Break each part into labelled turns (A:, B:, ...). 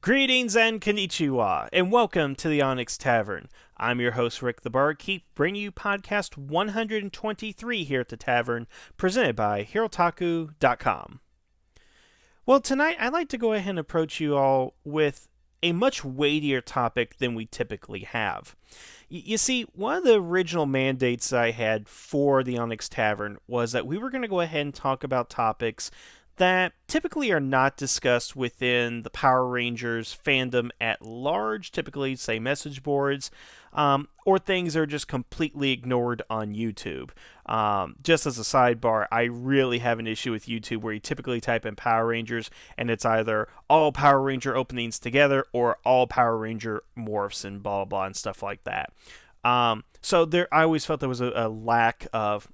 A: Greetings and konnichiwa, and welcome to the Onyx Tavern. I'm your host, Rick the Barkeep, bringing you podcast 123 here at the Tavern, presented by Hirotaku.com. Well, tonight I'd like to go ahead and approach you all with a much weightier topic than we typically have. You see, one of the original mandates I had for the Onyx Tavern was that we were going to go ahead and talk about topics that typically are not discussed within the Power Rangers fandom at large, typically, say, message boards, or things that are just completely ignored on YouTube. Just as a sidebar, I really have an issue with YouTube where you typically type in Power Rangers and it's either all Power Ranger openings together or all Power Ranger morphs and blah, blah, blah, and stuff like that. So I always felt there was a lack of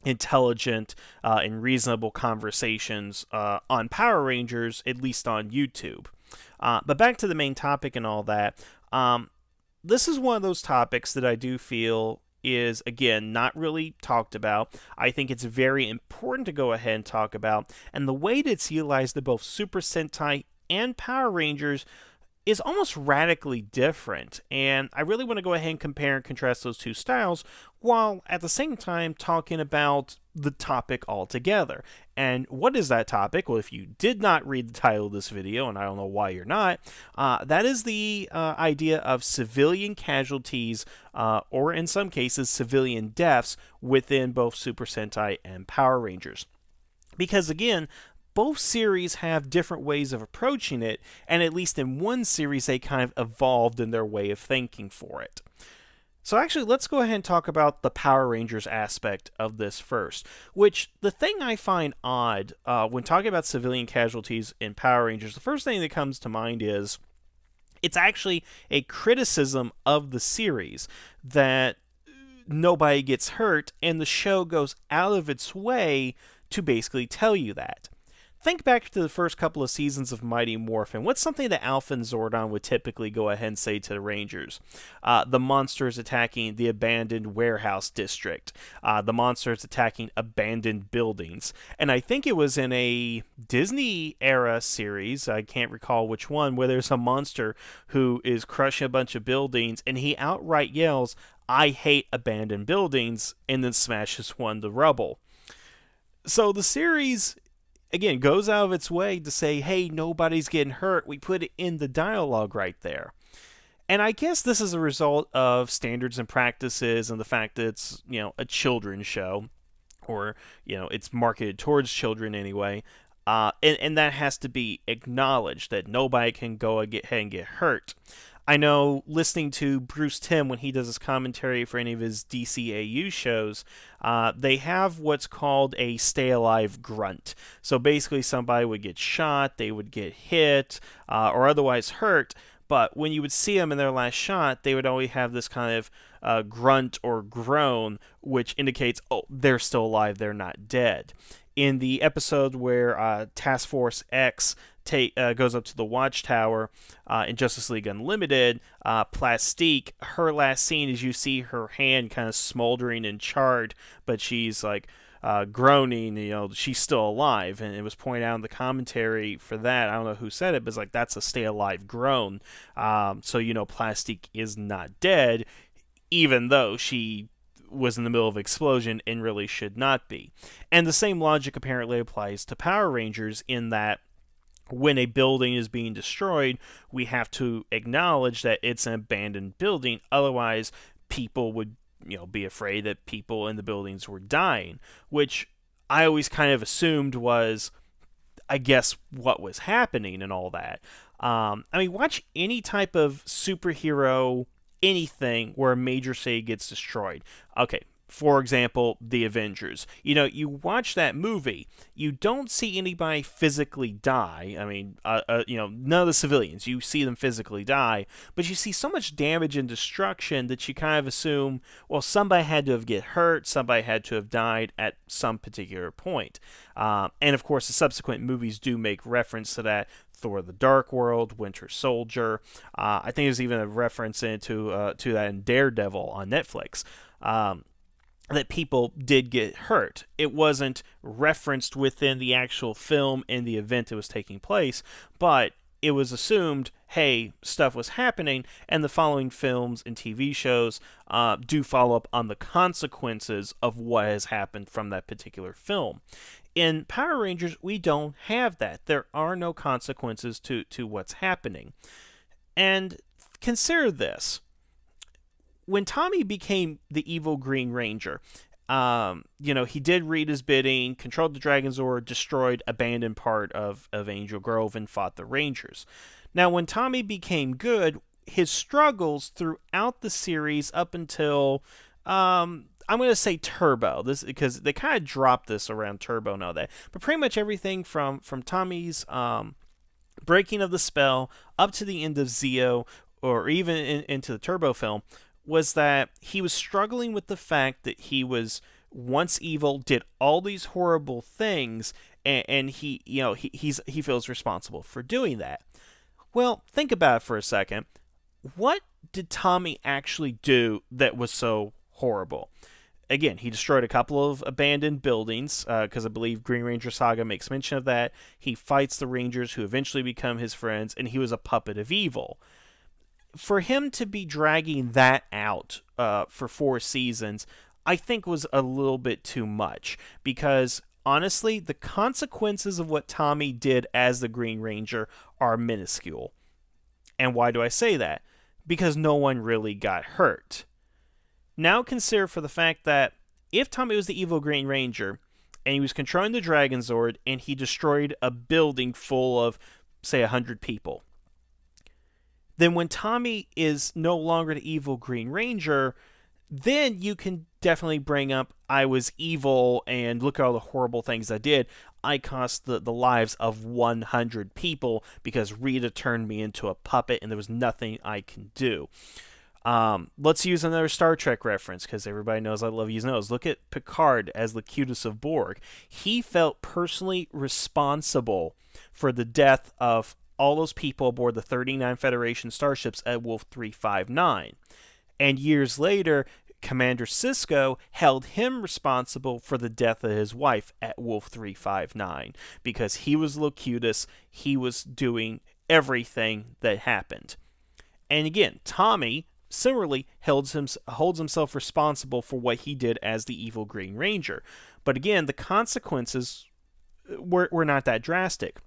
A: intelligent and reasonable conversations on Power Rangers, at least on YouTube. But back to the main topic and all that, this is one of those topics that I do feel is, again, not really talked about. I think it's very important to go ahead and talk about, and the way that it's utilized in both Super Sentai and Power Rangers is almost radically different, and I really want to go ahead and compare and contrast those two styles while at the same time talking about the topic altogether. And what is that topic? Well, if you did not read the title of this video, and I don't know why you're not, that is the idea of civilian casualties, or in some cases civilian deaths, within both Super Sentai and Power Rangers. Because again, both series have different ways of approaching it, and at least in one series they kind of evolved in their way of thinking for it. So actually, let's go ahead and talk about the Power Rangers aspect of this first, which the thing I find odd when talking about civilian casualties in Power Rangers, the first thing that comes to mind is it's actually a criticism of the series that nobody gets hurt, and the show goes out of its way to basically tell you that. Think back to the first couple of seasons of Mighty Morphin. What's something that Alpha and Zordon would typically go ahead and say to the Rangers? The monsters attacking the abandoned warehouse district. The monsters attacking abandoned buildings. And I think it was in a Disney-era series, I can't recall which one, where there's a monster who is crushing a bunch of buildings, and he outright yells, "I hate abandoned buildings," and then smashes one to rubble. So the series, again, goes out of its way to say, hey, nobody's getting hurt. We put it in the dialogue right there. And I guess this is a result of standards and practices and the fact that it's, a children's show, or, it's marketed towards children anyway. And that has to be acknowledged, that nobody can go ahead and get hurt. I know listening to Bruce Timm when he does his commentary for any of his DCAU shows, they have what's called a stay alive grunt. So basically somebody would get shot, they would get hit, or otherwise hurt, but when you would see them in their last shot, they would always have this kind of grunt or groan, which indicates, oh, they're still alive, they're not dead. In the episode where Task Force X goes up to the Watchtower in Justice League Unlimited, Plastique, her last scene is you see her hand kind of smoldering and charred, but she's like groaning, she's still alive. And it was pointed out in the commentary for that, I don't know who said it, but it's like, that's a stay alive groan. So, Plastique is not dead, even though she was in the middle of an explosion and really should not be. And the same logic apparently applies to Power Rangers, in that when a building is being destroyed, we have to acknowledge that it's an abandoned building. Otherwise, people would, be afraid that people in the buildings were dying, which I always kind of assumed was, I guess, what was happening and all that. Watch any type of superhero anything where a major city gets destroyed. Okay, for example, the Avengers. You watch that movie, you don't see anybody physically die. None of the civilians, you see them physically die, but you see so much damage and destruction that you kind of assume, well, somebody had to have get hurt, somebody had to have died at some particular point. And of course, the subsequent movies do make reference to that. Thor: The Dark World, Winter Soldier. I think there's even a reference to that in Daredevil on Netflix. That people did get hurt. It wasn't referenced within the actual film in the event that was taking place, but it was assumed, hey, stuff was happening, and the following films and TV shows do follow up on the consequences of what has happened from that particular film. In Power Rangers, we don't have that. There are no consequences to what's happening. And consider this. When Tommy became the evil Green Ranger, he did Rita's bidding, controlled the Dragon Zord, destroyed abandoned part of Angel Grove, and fought the Rangers. Now, when Tommy became good, his struggles throughout the series up until I'm going to say Turbo, this because they kind of dropped this around Turbo and all that, but pretty much everything from Tommy's breaking of the spell up to the end of Zeo, or even into the Turbo film, was that he was struggling with the fact that he was once evil, did all these horrible things, and he feels responsible for doing that. Well, think about it for a second. What did Tommy actually do that was so horrible? Again, he destroyed a couple of abandoned buildings, because I believe Green Ranger Saga makes mention of that. He fights the Rangers, who eventually become his friends, and he was a puppet of evil. For him to be dragging that out for 4 seasons, I think was a little bit too much, because honestly, the consequences of what Tommy did as the Green Ranger are minuscule. And why do I say that? Because no one really got hurt. Now consider for the fact that if Tommy was the evil Green Ranger, and he was controlling the Dragon Zord, and he destroyed a building full of, say, 100 people, then when Tommy is no longer the evil Green Ranger, then you can definitely bring up, I was evil, and look at all the horrible things I did. I cost the lives of 100 people because Rita turned me into a puppet, and there was nothing I can do. Let's use another Star Trek reference, because everybody knows I love using those. Look at Picard as Locutus of Borg. He felt personally responsible for the death of all those people aboard the 39 Federation starships at Wolf 359. And years later, Commander Sisko held him responsible for the death of his wife at Wolf 359. Because he was Locutus, he was doing everything that happened. And again, Tommy similarly holds himself responsible for what he did as the evil Green Ranger. But again, the consequences were not that drastic.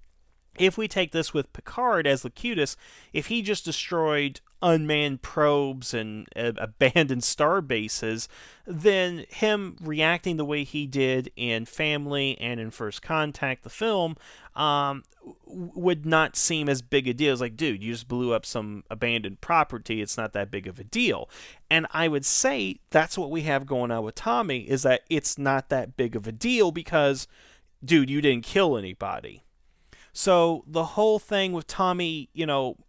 A: If we take this with Picard as Locutus, if he just destroyed unmanned probes and abandoned star bases, then him reacting the way he did in Family and in First Contact, the film, would not seem as big a deal. It's like, dude, you just blew up some abandoned property. It's not that big of a deal. And I would say that's what we have going on with Tommy, is that it's not that big of a deal because, dude, you didn't kill anybody. So the whole thing with Tommy,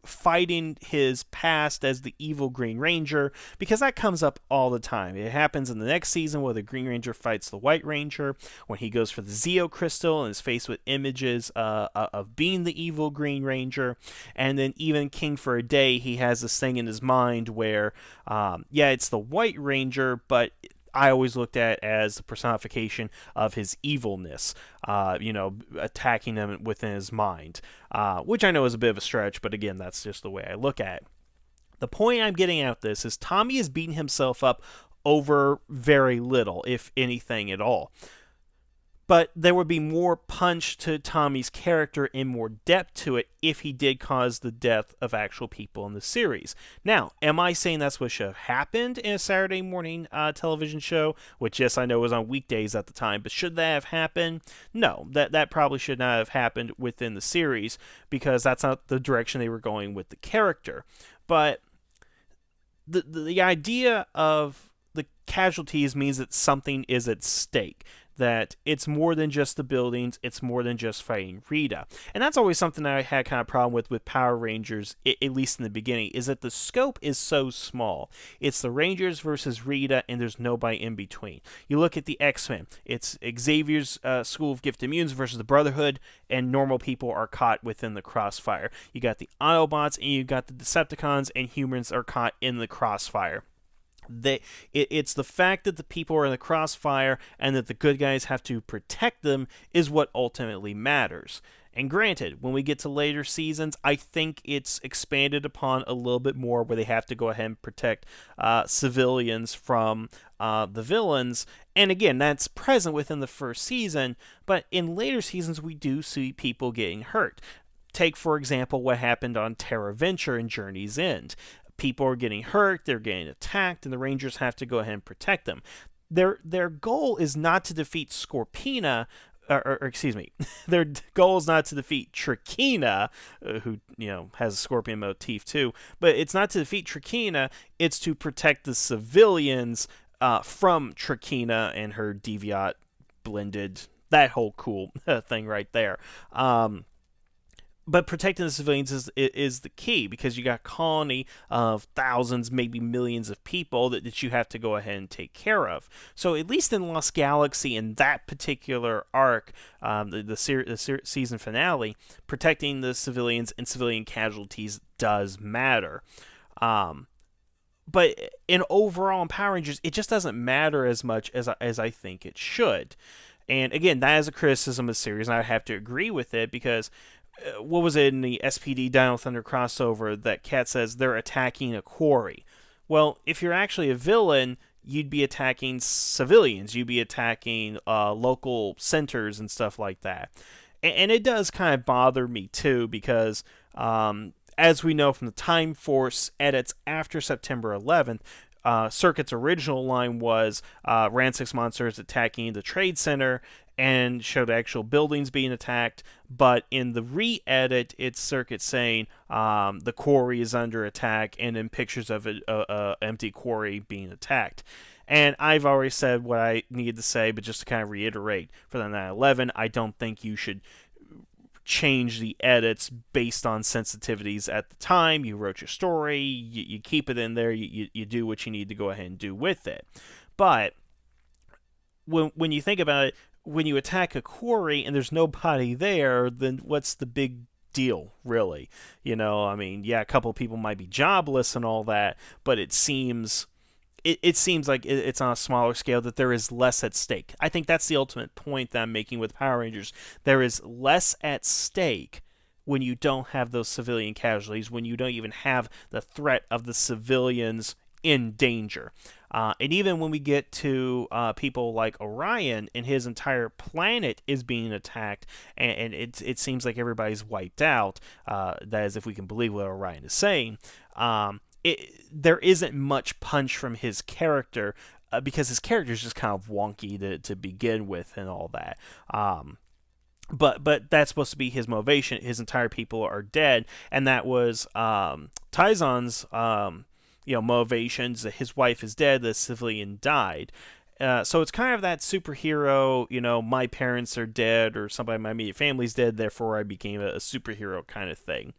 A: fighting his past as the evil Green Ranger, because that comes up all the time. It happens in the next season where the Green Ranger fights the White Ranger, when he goes for the Zeo Crystal and is faced with images of being the evil Green Ranger. And then even King for a Day, he has this thing in his mind where, it's the White Ranger, but I always looked at as the personification of his evilness, attacking him within his mind, which I know is a bit of a stretch, but again, that's just the way I look at it. The point I'm getting at this is Tommy is beating himself up over very little, if anything at all. But there would be more punch to Tommy's character and more depth to it if he did cause the death of actual people in the series. Now, am I saying that's what should have happened in a Saturday morning television show? Which, yes, I know was on weekdays at the time, but should that have happened? No, that probably should not have happened within the series, because that's not the direction they were going with the character. But the idea of the casualties means that something is at stake. That it's more than just the buildings, it's more than just fighting Rita. And that's always something that I had kind of problem with Power Rangers, at least in the beginning, is that the scope is so small. It's the Rangers versus Rita, and there's nobody in between. You look at the X-Men, it's Xavier's School of Gifted Mutants versus the Brotherhood, and normal people are caught within the crossfire. You got the Autobots, and you got the Decepticons, and humans are caught in the crossfire. It's the fact that the people are in the crossfire and that the good guys have to protect them is what ultimately matters. And granted, when we get to later seasons, I think it's expanded upon a little bit more where they have to go ahead and protect civilians from the villains. And again, that's present within the first season, but in later seasons, we do see people getting hurt. Take, for example, what happened on Terra Venture and Journey's End. People are getting hurt, they're getting attacked, and the Rangers have to go ahead and protect them. Their goal is not to defeat Scorpina, or excuse me, their goal is not to defeat Trakina, who has a scorpion motif too. But it's not to defeat Trakina; it's to protect the civilians from Trakina and her deviant blended. That whole cool thing right there. But protecting the civilians is the key, because you got a colony of thousands, maybe millions of people that you have to go ahead and take care of. So at least in Lost Galaxy, in that particular arc, the season finale, protecting the civilians and civilian casualties does matter. But in overall in Power Rangers, it just doesn't matter as much as I think it should. And again, that is a criticism of the series, and I have to agree with it, because what was it in the SPD Dino Thunder crossover that Kat says they're attacking a quarry? Well, if you're actually a villain, you'd be attacking civilians. You'd be attacking local centers and stuff like that. And it does kind of bother me too, because as we know from the Time Force edits after September 11th, Circuit's original line was Ransix monsters attacking the Trade Center, and showed actual buildings being attacked. But in the re-edit, it's Circuit saying the quarry is under attack, and in pictures of an empty quarry being attacked. And I've already said what I needed to say, but just to kind of reiterate, for the 9/11, I don't think you should change the edits based on sensitivities at the time. You wrote your story, you keep it in there, you do what you need to go ahead and do with it. But when you think about it, when you attack a quarry and there's nobody there, then what's the big deal, really? I mean, yeah, a couple of people might be jobless and all that, but it seems like it's on a smaller scale, that there is less at stake. I think that's the ultimate point that I'm making with Power Rangers. There is less at stake when you don't have those civilian casualties, when you don't even have the threat of the civilians in danger. And even when we get to people like Orion, and his entire planet is being attacked, and it seems like everybody's wiped out, that is, if we can believe what Orion is saying, there isn't much punch from his character, because his character is just kind of wonky to begin with and all that. But that's supposed to be his motivation. His entire people are dead, and that was Taizan's motivations. That his wife is dead, the civilian died. So it's kind of that superhero, my parents are dead, or somebody in my immediate family's dead, therefore I became a superhero kind of thing.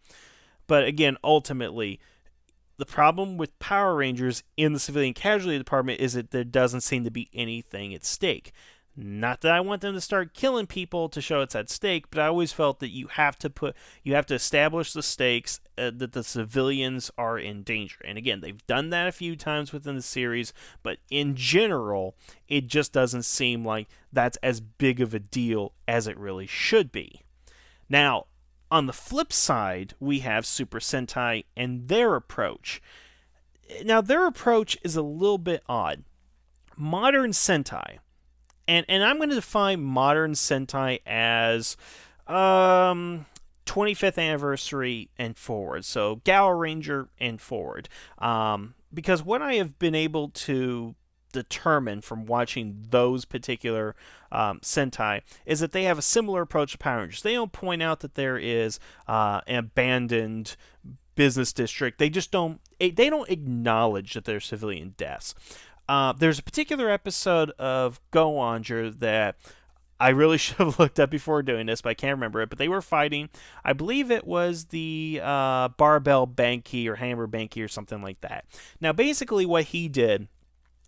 A: But again, ultimately, the problem with Power Rangers in the civilian casualty department is that there doesn't seem to be anything at stake. Not that I want them to start killing people to show it's at stake, but I always felt that you have to establish the stakes, that the civilians are in danger. And again, they've done that a few times within the series, but in general, it just doesn't seem like that's as big of a deal as it really should be. Now, on the flip side, we have Super Sentai and their approach. Now, their approach is a little bit odd. Modern Sentai, and I'm going to define modern Sentai as 25th anniversary and forward, so Gala Ranger and forward. Because what I have been able to determine from watching those particular Sentai is that they have a similar approach to Power Rangers. They don't point out that there is an abandoned business district. They just don't acknowledge that there are civilian deaths. There's a particular episode of Go Onger that I really should have looked up before doing this, but I can't remember it. But they were fighting, I believe it was the Barbell Banky or Hammer Banky or something like that. Now, basically what he did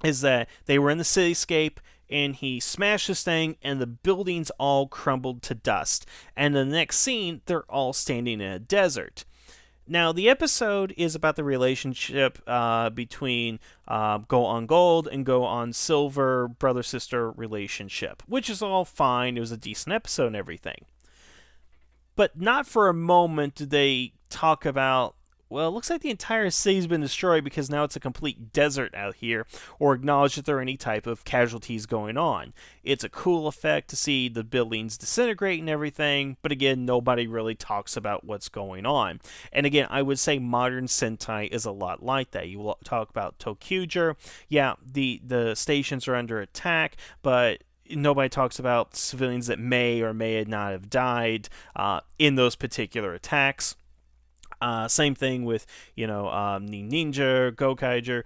A: is that they were in the cityscape, and he smashed this thing, and the buildings all crumbled to dust. And the next scene, they're all standing in a desert. Now, the episode is about the relationship between Go on Gold and Go on Silver, brother-sister relationship, which is all fine. It was a decent episode and everything. But not for a moment do they talk about, well, it looks like the entire city's been destroyed because now it's a complete desert out here, or acknowledge that there are any type of casualties going on. It's a cool effect to see the buildings disintegrate and everything, but again, nobody really talks about what's going on. And again, I would say modern Sentai is a lot like that. You will talk about Tokuger. Yeah, the stations are under attack, but nobody talks about civilians that may or may not have died in those particular attacks. Same thing with, Ninja, Gokaiger,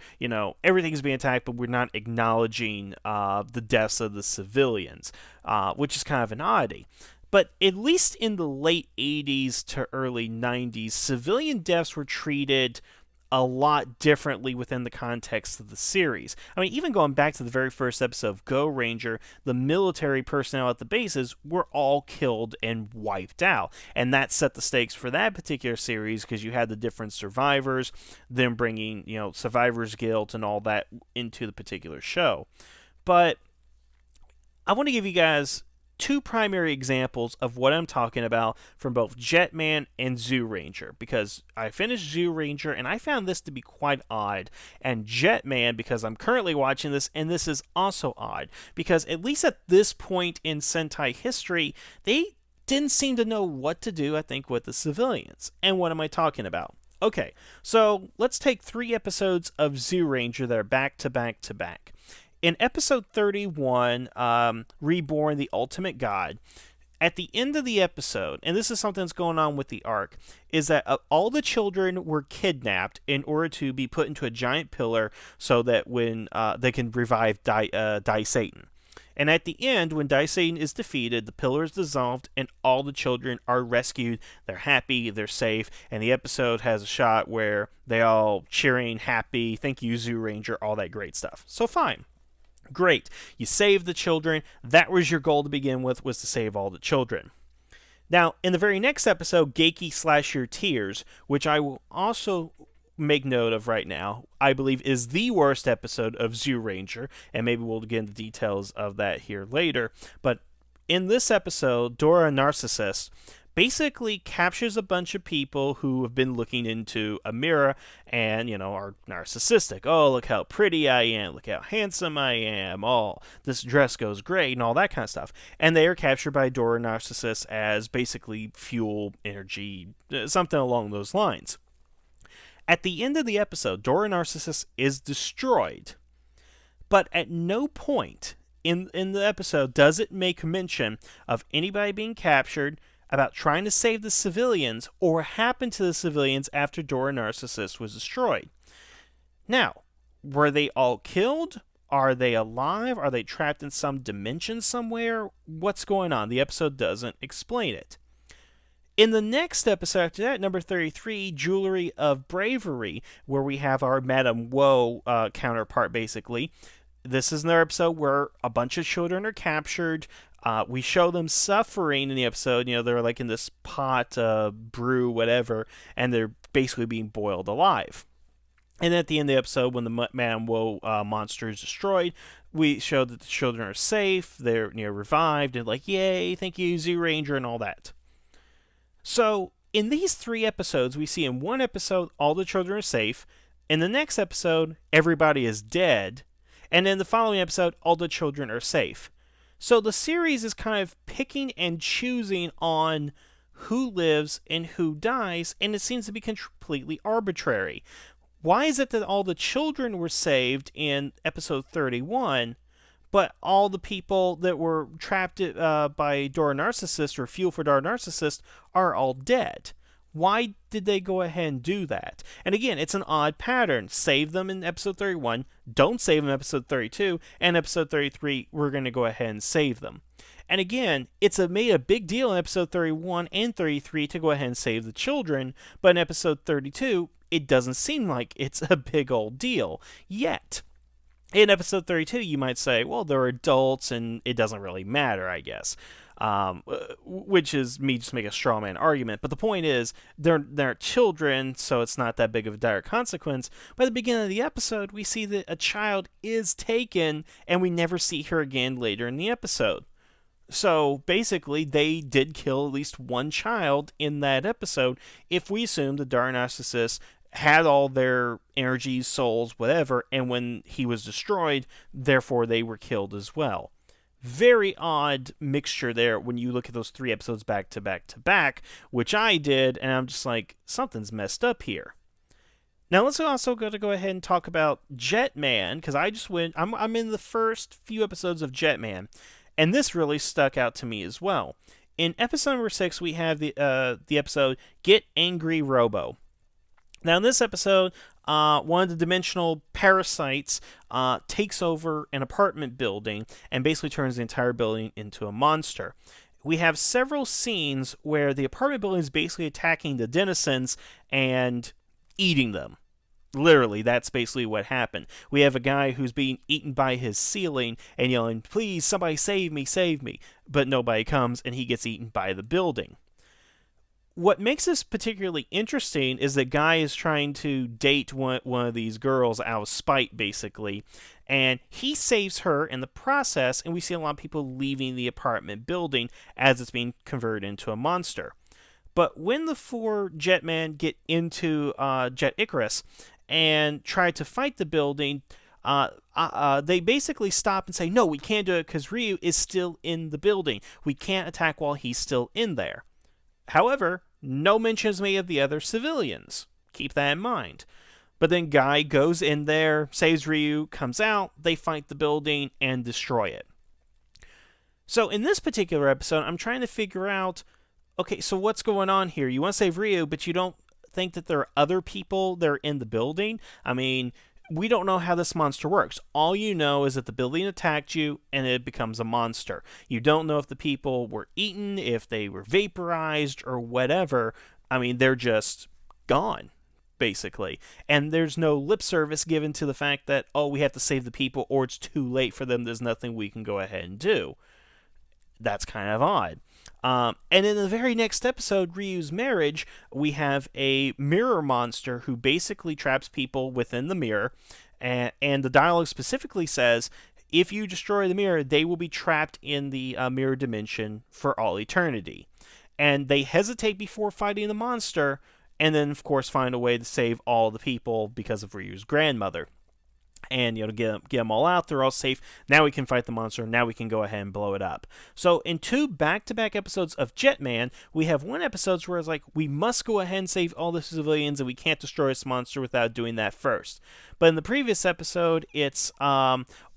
A: everything's being attacked, but we're not acknowledging the deaths of the civilians, which is kind of an oddity. But at least in the late 80s to early 90s, civilian deaths were treated a lot differently within the context of the series. I mean, even going back to the very first episode of Go Ranger, the military personnel at the bases were all killed and wiped out. And that set the stakes for that particular series because you had the different survivors, them bringing, survivor's guilt and all that into the particular show. But I want to give you guys two primary examples of what I'm talking about from both Jetman and Zoo Ranger, because I finished Zoo Ranger and I found this to be quite odd, and Jetman because I'm currently watching this, and this is also odd because at least at this point in Sentai history, they didn't seem to know what to do, I think, with the civilians. And what am I talking about? Okay, so let's take 3 episodes of Zoo Ranger that are back to back to back. In episode 31, Reborn, the Ultimate God, at the end of the episode, and this is something that's going on with the arc, is that all the children were kidnapped in order to be put into a giant pillar so that when they can revive Dai Satan. And at the end, when Dai Satan is defeated, the pillar is dissolved and all the children are rescued. They're happy, they're safe, and the episode has a shot where they all cheering, happy, thank you, Zoo Ranger, all that great stuff. So fine. Great. You saved the children. That was your goal to begin with, was to save all the children. Now, in the very next episode, Geiki Slash Your Tears, which I will also make note of right now, I believe is the worst episode of Zoo Ranger, and maybe we'll get into details of that here later. But in this episode, Dora Narcissist basically captures a bunch of people who have been looking into a mirror and, are narcissistic. Oh, look how pretty I am. Look how handsome I am. Oh, this dress goes great and all that kind of stuff. And they are captured by Dora Narcissist as basically fuel, energy, something along those lines. At the end of the episode, Dora Narcissist is destroyed. But at no point in the episode does it make mention of anybody being captured, about trying to save the civilians, or what happened to the civilians after Dora Narcissist was destroyed. Now, were they all killed? Are they alive? Are they trapped in some dimension somewhere? What's going on? The episode doesn't explain it. In the next episode after that, number 33, Jewelry of Bravery, where we have our Madame Woe counterpart, basically. This is another episode where a bunch of children are captured. We show them suffering in the episode. They're like in this pot, brew, whatever, and they're basically being boiled alive. And at the end of the episode, when the Madame Woe monster is destroyed, we show that the children are safe, they're revived, and like, yay, thank you, Zoo Ranger, and all that. So, in these 3 episodes, we see in one episode, all the children are safe. In the next episode, everybody is dead. And in the following episode, all the children are safe. So the series is kind of picking and choosing on who lives and who dies, and it seems to be completely arbitrary. Why is it that all the children were saved in episode 31, but all the people that were trapped by Dora Narcissist or fuel for Dora Narcissist are all dead? Why did they go ahead and do that? And again, it's an odd pattern. Save them in episode 31, don't save them in episode 32, and episode 33, we're going to go ahead and save them. And again, it's made a big deal in episode 31 and 33 to go ahead and save the children, but in episode 32, it doesn't seem like it's a big old deal yet. In episode 32, you might say, well, they're adults and it doesn't really matter, I guess. Which is me just make a straw man argument. But the point is, they're children, so it's not that big of a dire consequence. By the beginning of the episode, we see that a child is taken, and we never see her again later in the episode. So basically, they did kill at least one child in that episode. If we assume the Dark Narcissus had all their energies, souls, whatever, and when he was destroyed, therefore they were killed as well. Very odd mixture there when you look at those 3 episodes back to back to back, which I did, and I'm just like, something's messed up here. Now let's also go ahead and talk about Jetman, because I just went. I'm in the first few episodes of Jetman, and this really stuck out to me as well. In episode number 6, we have the episode "Get Angry Robo." Now in this episode, one of the dimensional parasites takes over an apartment building and basically turns the entire building into a monster. We have several scenes where the apartment building is basically attacking the denizens and eating them. Literally, that's basically what happened. We have a guy who's being eaten by his ceiling and yelling, "Please, somebody save me, save me." But nobody comes, and he gets eaten by the building. What makes this particularly interesting is that Guy is trying to date one of these girls out of spite, basically, and he saves her in the process, and we see a lot of people leaving the apartment building as it's being converted into a monster. But when the 4 Jetmen get into Jet Icarus and try to fight the building, they basically stop and say, "No, we can't do it because Ryu is still in the building. We can't attack while he's still in there." However, no mention is made of the other civilians. Keep that in mind. But then Guy goes in there, saves Ryu, comes out, they fight the building and destroy it. So in this particular episode, I'm trying to figure out, okay, so what's going on here? You want to save Ryu, but you don't think that there are other people that are in the building? I mean, we don't know how this monster works. All you know is that the building attacked you and it becomes a monster. You don't know if the people were eaten, if they were vaporized, or whatever. I mean, they're just gone, basically. And there's no lip service given to the fact that, oh, we have to save the people or it's too late for them. There's nothing we can go ahead and do. That's kind of odd. And in the very next episode, Ryu's Marriage, we have a mirror monster who basically traps people within the mirror. And the dialogue specifically says, if you destroy the mirror, they will be trapped in the mirror dimension for all eternity. And they hesitate before fighting the monster, and then, of course, find a way to save all the people because of Ryu's grandmother. And, you know, get them all out, they're all safe. Now we can fight the monster. Now we can go ahead and blow it up. So in 2 back-to-back episodes of Jetman, we have one episode where it's like, we must go ahead and save all the civilians, and we can't destroy this monster without doing that first. But in the previous episode, it's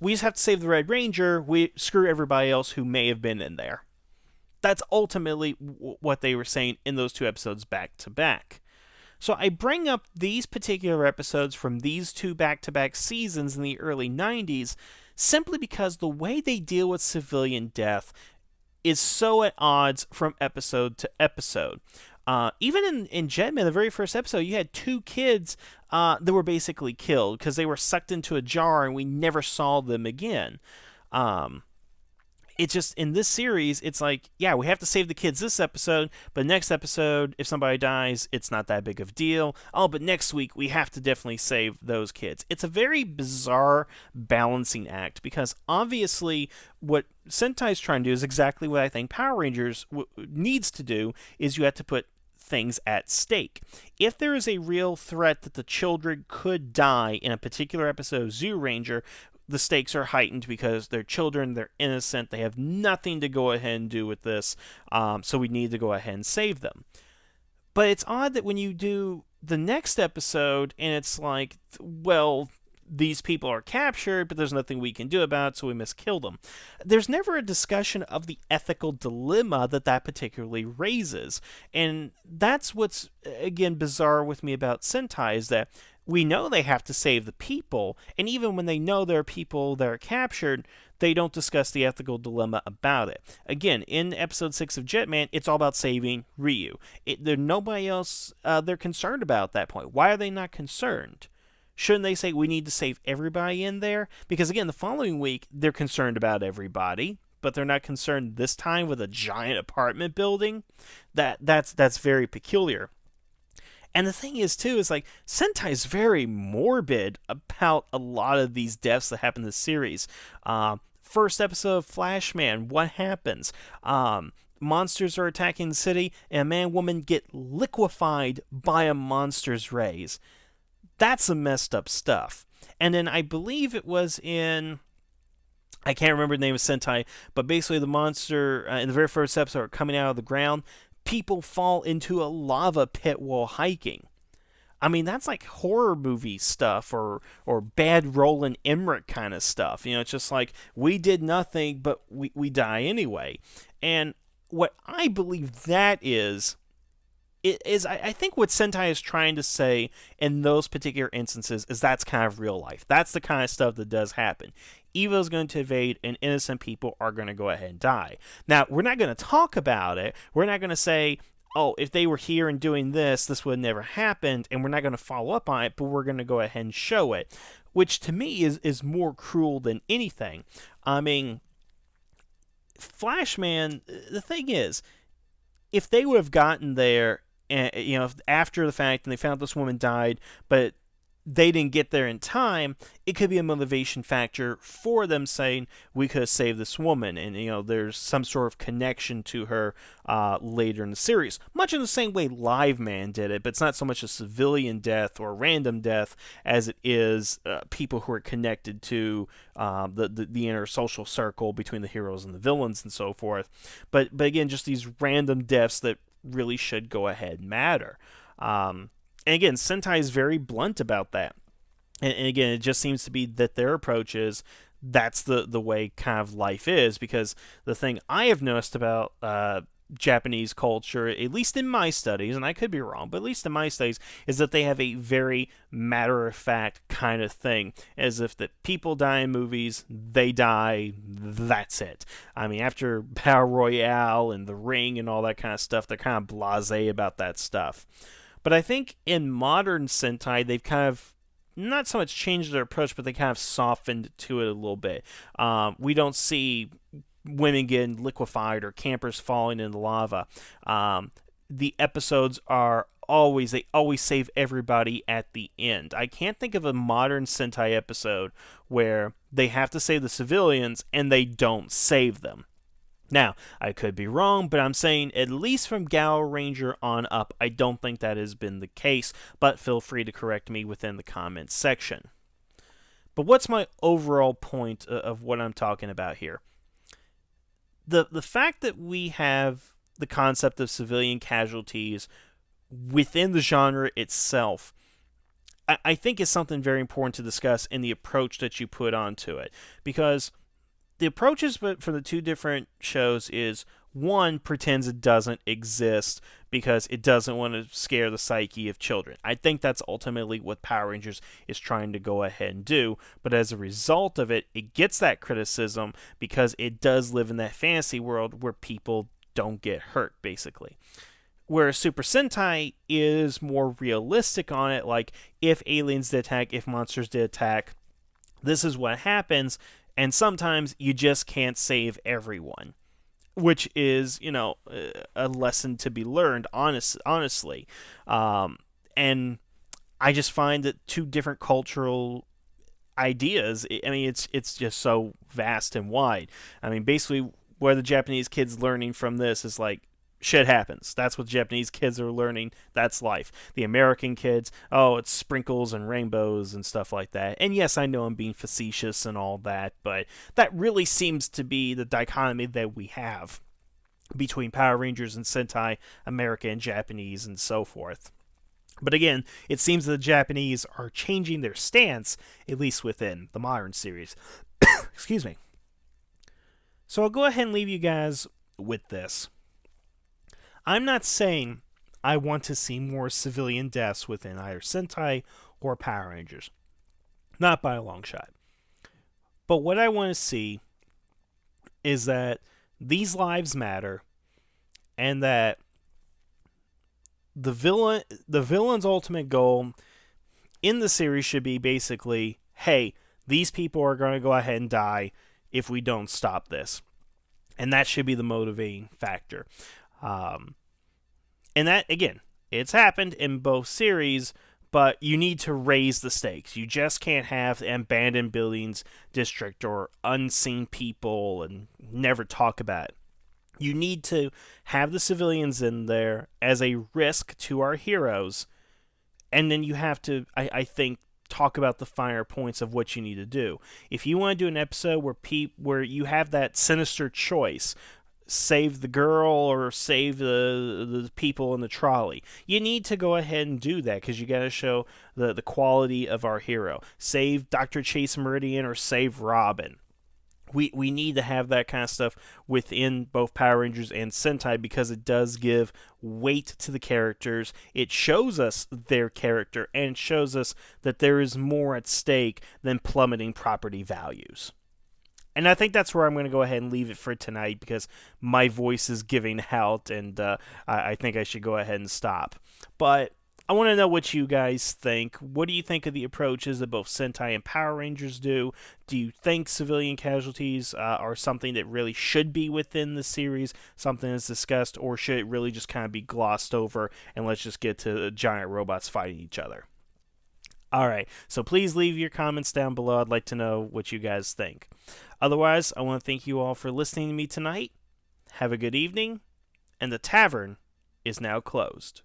A: we just have to save the Red Ranger. We screw everybody else who may have been in there. That's ultimately what they were saying in those 2 episodes back-to-back. So I bring up these particular episodes from these 2 back-to-back seasons in the early 90s simply because the way they deal with civilian death is so at odds from episode to episode. Even in Jetman, the very first episode, you had 2 kids that were basically killed because they were sucked into a jar and we never saw them again. It's just, in this series, it's like, yeah, we have to save the kids this episode, but next episode, if somebody dies, it's not that big of a deal. Oh, but next week, we have to definitely save those kids. It's a very bizarre balancing act, because obviously, what Sentai's trying to do is exactly what I think Power Rangers needs to do, is you have to put things at stake. If there is a real threat that the children could die in a particular episode of Zoo Ranger, the stakes are heightened because they're children, they're innocent, they have nothing to go ahead and do with this, so we need to go ahead and save them. But it's odd that when you do the next episode, and it's like, well, these people are captured, but there's nothing we can do about it, so we must kill them. There's never a discussion of the ethical dilemma that particularly raises. And that's what's, again, bizarre with me about Sentai, is that we know they have to save the people, and even when they know there are people that are captured, they don't discuss the ethical dilemma about it. Again, in episode 6 of Jetman, it's all about saving Ryu. There's nobody else they're concerned about at that point. Why are they not concerned? Shouldn't they say, we need to save everybody in there? Because again, the following week, they're concerned about everybody, but they're not concerned this time with a giant apartment building. That's very peculiar. And the thing is, too, is like, Sentai is very morbid about a lot of these deaths that happen in this series. First episode of Flashman, what happens? Monsters are attacking the city, and a man and woman get liquefied by a monster's rays. That's some messed up stuff. And then I believe it was in, I can't remember the name of Sentai, but basically the monster in the very first episode are coming out of the ground. People fall into a lava pit while hiking. I mean, that's like horror movie stuff or bad Roland Emmerich kind of stuff. It's just like, we did nothing, but we die anyway. And what I believe that is I think what Sentai is trying to say in those particular instances is that's kind of real life. That's the kind of stuff that does happen. Evil is going to invade, and innocent people are going to go ahead and die. Now, we're not going to talk about it. We're not going to say, oh, if they were here and doing this, this would have never happened, and we're not going to follow up on it, but we're going to go ahead and show it, which to me is more cruel than anything. I mean, Flashman, the thing is, if they would have gotten there, and after the fact, and they found this woman died, but they didn't get there in time, it could be a motivation factor for them saying, we could have saved this woman, and there's some sort of connection to her later in the series, much in the same way Live Man did it. But it's not so much a civilian death or random death as it is people who are connected to the inner social circle between the heroes and the villains and so forth. But again, just these random deaths that really should go ahead and matter. And again, Sentai is very blunt about that. And again, it just seems to be that their approach is that's the way kind of life is. Because the thing I have noticed about Japanese culture, at least in my studies, and I could be wrong, but at least in my studies, is that they have a very matter-of-fact kind of thing. As if that people die in movies, they die, that's it. I mean, after Battle Royale and The Ring and all that kind of stuff, they're kind of blasé about that stuff. But I think in modern Sentai, they've kind of not so much changed their approach, but they kind of softened to it a little bit. We don't see women getting liquefied or campers falling in the lava. The episodes are they always save everybody at the end. I can't think of a modern Sentai episode where they have to save the civilians and they don't save them. Now, I could be wrong, but I'm saying at least from Gal Ranger on up, I don't think that has been the case, but feel free to correct me within the comments section. But what's my overall point of what I'm talking about here? The fact that we have the concept of civilian casualties within the genre itself, I think is something very important to discuss in the approach that you put onto it. Because the approaches for the two different shows is, one pretends it doesn't exist because it doesn't want to scare the psyche of children. I think that's ultimately what Power Rangers is trying to go ahead and do, but as a result of it, it gets that criticism because it does live in that fantasy world where people don't get hurt, basically. Whereas Super Sentai is more realistic on it, like if aliens did attack, if monsters did attack, this is what happens. And sometimes you just can't save everyone, which is, a lesson to be learned, honestly. And I just find that two different cultural ideas, I mean, it's just so vast and wide. I mean, basically, where the Japanese kids learning from this is like, shit happens. That's what Japanese kids are learning. That's life. The American kids, oh, it's sprinkles and rainbows and stuff like that. And yes, I know I'm being facetious and all that, but that really seems to be the dichotomy that we have between Power Rangers and Sentai, America and Japanese, and so forth. But again, it seems that the Japanese are changing their stance, at least within the modern series. Excuse me. So I'll go ahead and leave you guys with this. I'm not saying I want to see more civilian deaths within either Sentai or Power Rangers. Not by a long shot. But what I want to see is that these lives matter and that the villain's ultimate goal in the series should be basically, hey, these people are going to go ahead and die if we don't stop this. And that should be the motivating factor. And that, again, it's happened in both series, but you need to raise the stakes. You just can't have abandoned buildings district or unseen people and never talk about it. You need to have the civilians in there as a risk to our heroes, and then you have to, I think, talk about the finer points of what you need to do. If you want to do an episode where you have that sinister choice, save the girl or save the people in the trolley, you need to go ahead and do that, because you got to show the quality of our hero. Save Dr. Chase Meridian or save Robin. We need to have that kind of stuff within both Power Rangers and Sentai, because it does give weight to the characters. It shows us their character, and it shows us that there is more at stake than plummeting property values. And I think that's where I'm going to go ahead and leave it for tonight, because my voice is giving out, and I think I should go ahead and stop. But I want to know what you guys think. What do you think of the approaches that both Sentai and Power Rangers do? Do you think civilian casualties are something that really should be within the series, something that's discussed, or should it really just kind of be glossed over and let's just get to giant robots fighting each other? Alright, so please leave your comments down below. I'd like to know what you guys think. Otherwise, I want to thank you all for listening to me tonight. Have a good evening, and the tavern is now closed.